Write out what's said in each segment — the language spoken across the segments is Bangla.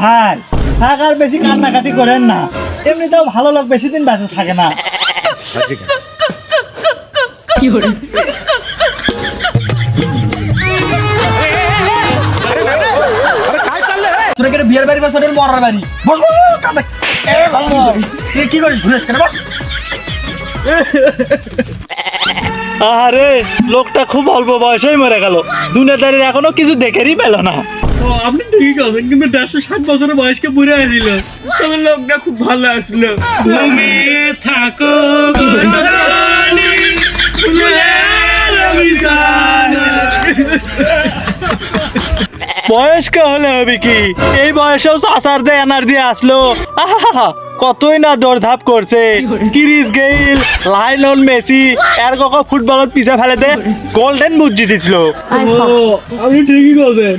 ভাই থাকার বেশি কান্নাকাটি করেন না, এমনিতেও ভালো লোক বেশি দিন বেঁচে থাকে না। বিয়ের বাড়ি বছরের মরার বাড়ি কি করিস ঘুরেস কেন? আরে লোকটা খুব অল্প বয়সেই মরে গেল, দুনিয়াদারির এখনো কিছু দেখেরই পেল না। আপনি ঠিকই আছেন, কিন্তু 160 বছরের বয়সকে বুড়ে দিল। তবে লোকটা খুব ভালো আসলো। থাকো বয়স্ক হলে হবে কি, এই বয়সেও চাচার যে এনার্জি আসলো, আহা কতই না দৌড়ঝাঁপ করছে। ক্রিস গেইল, লায়নেল মেসি এর কক ফুটবলত পিছে ফেলেতে গোল্ডেন বুট জিতেছিল। আপনি ঠিকই বলছেন,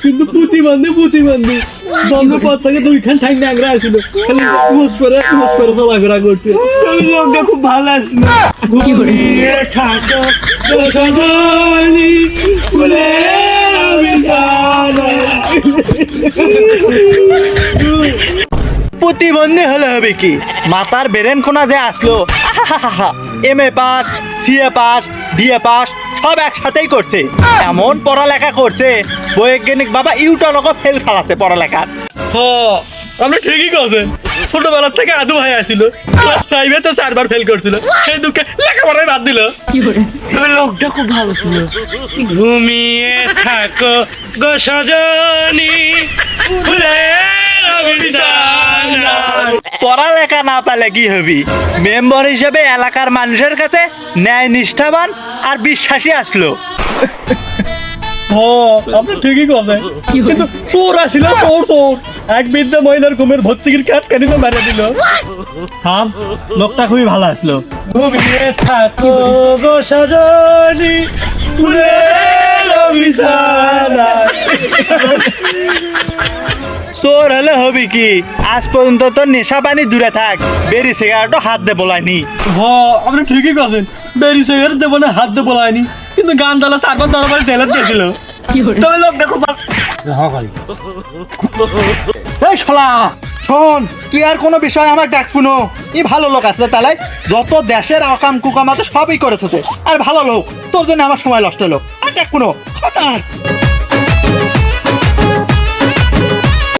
কিন্তু প্রতিবন্ধী বন্ধ পর থেকে দুইখান ঠ্যাং ন্যাংরা আসছিল, খালি হুস করে চলাফেরা করছে। লোকটা খুব ভালো আসলো। প্রতিবন্ধী হলে হবে কি, মাথার বেরেন খোনা যে আসলো, M A pass, CA pass, BA pass সব একসাথেই করছে। এমন পড়ালেখা করছে বৈজ্ঞানিক বাবা ইউটানকে ফেল খালাচ্ছে পড়ালেখা। আপনি ঠিকই করছেন, ছোটবেলার থেকে আদু ভাই আসছিল, ক্লাস 5 তো 4 বার ফেল করছিল, সেই দুঃখে লেখাপড়াই বাদ দিল। লোকটা খুব ভালো ছিল। ঘুমিয়ে থাকো গো সজনী, পড়ালেখা না পালে কি হবি, মেম্বার হিসেবে এলাকার মানুষের কাছে ন্যায় নিষ্ঠাবান আর বিশ্বাসী আসলো। আপনি ঠিকই কথা, কিন্তু চোর আসিল, চোর এক বৃদ্ধ মহিলার ঘুমের ভর্তির কাঠ কেন মেরে দিল। লোকটা খুবই ভালো আসলো। ঘুমিয়ে থাকো গো সজনী, চোর হলে হবি কি, আজ পর্যন্ত তো নেশা পানি দূরে থাক, বেরি সিগারেটও হাত দে বলায়নি। আপনি ঠিকই কথা, বেরি সিগারেট দেবো না, হাত দে বলায়নি, কিন্তু গান জ্বালা 4 বার দরবারে জেলত দিয়েছিল। তবে লোকটা খুব এই শালা শোন, তুই আর কোনো বিষয় আমার ডাক শুনো, এই ভালো লোক আসলে তাহলে যত দেশের আকাম কুকামাতে সবই করেছে, আর ভালো লোক, তোর জন্য আমার সময় নষ্ট হলো। আর ডাক শুনো খতার।